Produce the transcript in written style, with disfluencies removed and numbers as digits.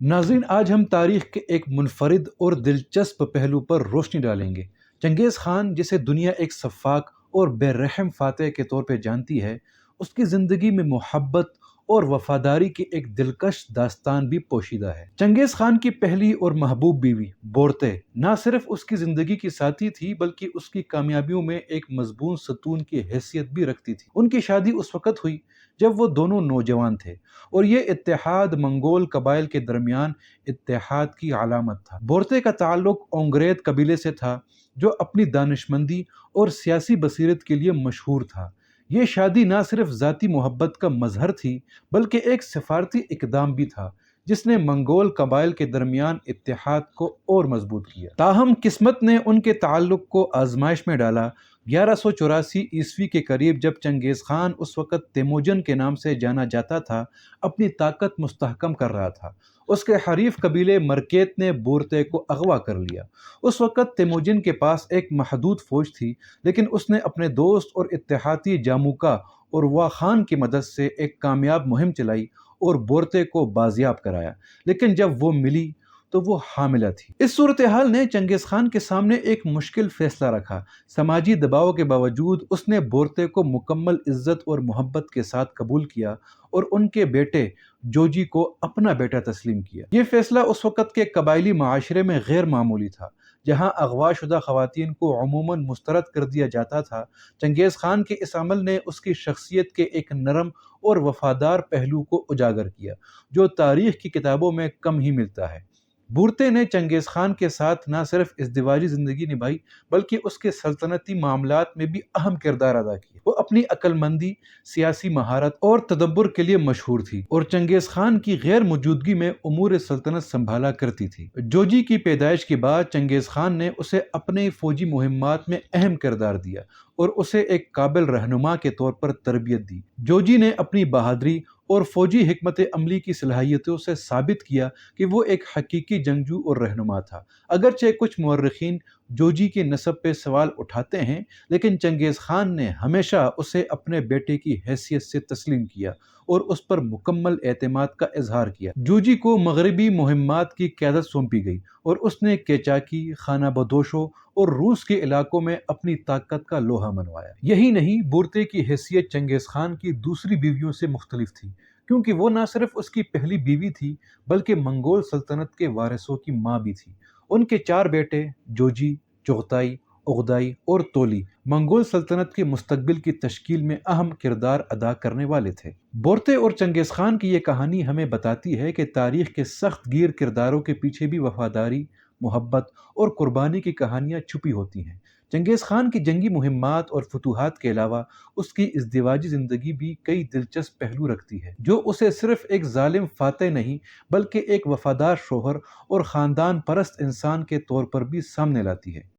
ناظرین، آج ہم تاریخ کے ایک منفرد اور دلچسپ پہلو پر روشنی ڈالیں گے۔ چنگیز خان، جسے دنیا ایک سفاک اور بے رحم فاتح کے طور پہ جانتی ہے، اس کی زندگی میں محبت اور وفاداری کی ایک دلکش داستان بھی پوشیدہ ہے۔ چنگیز خان کی پہلی اور محبوب بیوی بورتے نہ صرف اس کی زندگی کی ساتھی تھی بلکہ اس کی کامیابیوں میں ایک مضمون ستون کی حیثیت بھی رکھتی تھی۔ ان کی شادی اس وقت ہوئی جب وہ دونوں نوجوان تھے، اور یہ اتحاد منگول قبائل کے درمیان اتحاد کی علامت تھا۔ بورتے کا تعلق اونگریت قبیلے سے تھا، جو اپنی دانشمندی اور سیاسی بصیرت کے لیے مشہور تھا۔ یہ شادی نہ صرف ذاتی محبت کا مظہر تھی بلکہ ایک سفارتی اقدام بھی تھا جس نے منگول قبائل کے درمیان اتحاد کو اور مضبوط کیا۔ تاہم قسمت نے ان کے تعلق کو آزمائش میں ڈالا۔ 1184 کے قریب، جب چنگیز خان، اس وقت تیموجن کے نام سے جانا جاتا تھا، اپنی طاقت مستحکم کر رہا تھا، اس کے حریف قبیلے مرکیت نے بورتے کو اغوا کر لیا۔ اس وقت تیموجن کے پاس ایک محدود فوج تھی، لیکن اس نے اپنے دوست اور اتحادی جاموکا اور وا خان کی مدد سے ایک کامیاب مہم چلائی اور بورتے کو بازیاب کرایا، لیکن جب وہ ملی تو وہ حاملہ تھی۔ اس صورتحال نے چنگیز خان کے سامنے ایک مشکل فیصلہ رکھا۔ سماجی دباؤ کے باوجود اس نے بورتے کو مکمل عزت اور محبت کے ساتھ قبول کیا اور ان کے بیٹے جوجی کو اپنا بیٹا تسلیم کیا۔ یہ فیصلہ اس وقت کے قبائلی معاشرے میں غیر معمولی تھا، جہاں اغوا شدہ خواتین کو عموماً مسترد کر دیا جاتا تھا۔ چنگیز خان کے اس عمل نے اس کی شخصیت کے ایک نرم اور وفادار پہلو کو اجاگر کیا، جو تاریخ کی کتابوں میں کم ہی ملتا ہے۔ بورتے نے چنگیز خان کے ساتھ نہ صرف ازدواجی زندگی نبھائی بلکہ اس کے سلطنتی معاملات میں بھی اہم کردار ادا کیا۔ وہ اپنی عقل مندی، سیاسی مہارت اور تدبر کے لیے مشہور تھی، اور چنگیز خان کی غیر موجودگی میں امور سلطنت سنبھالا کرتی تھی۔ جوجی کی پیدائش کے بعد چنگیز خان نے اسے اپنے فوجی مہمات میں اہم کردار دیا اور اسے ایک قابل رہنما کے طور پر تربیت دی۔ جوجی نے اپنی بہادری اور فوجی حکمت عملی کی صلاحیتوں سے ثابت کیا کہ وہ ایک حقیقی جنگجو اور رہنما تھا۔ اگرچہ کچھ مورخین جوجی کی نسب پہ سوال اٹھاتے ہیں، لیکن چنگیز خان نے ہمیشہ اسے اپنے بیٹے کی حیثیت سے تسلیم کیا اور اس پر مکمل اعتماد کا اظہار کیا۔ جوجی کو مغربی مہمات کی قیادت سونپی گئی اور اس نے کیچاکی، خانہ بدوشو اور روس کے علاقوں میں اپنی طاقت کا لوہا منوایا۔ یہی نہیں، بورتے کی حیثیت چنگیز خان کی دوسری بیویوں سے مختلف تھی، کیونکہ وہ نہ صرف اس کی پہلی بیوی تھی بلکہ منگول سلطنت کے وارثوں کی ماں بھی تھی۔ ان کے 4 بیٹے جوجی، چغتائی، اغدائی اور تولی منگول سلطنت کے مستقبل کی تشکیل میں اہم کردار ادا کرنے والے تھے۔ بورتے اور چنگیز خان کی یہ کہانی ہمیں بتاتی ہے کہ تاریخ کے سخت گیر کرداروں کے پیچھے بھی وفاداری، محبت اور قربانی کی کہانیاں چھپی ہوتی ہیں۔ چنگیز خان کی جنگی مہمات اور فتوحات کے علاوہ اس کی ازدواجی زندگی بھی کئی دلچسپ پہلو رکھتی ہے، جو اسے صرف ایک ظالم فاتح نہیں بلکہ ایک وفادار شوہر اور خاندان پرست انسان کے طور پر بھی سامنے لاتی ہے۔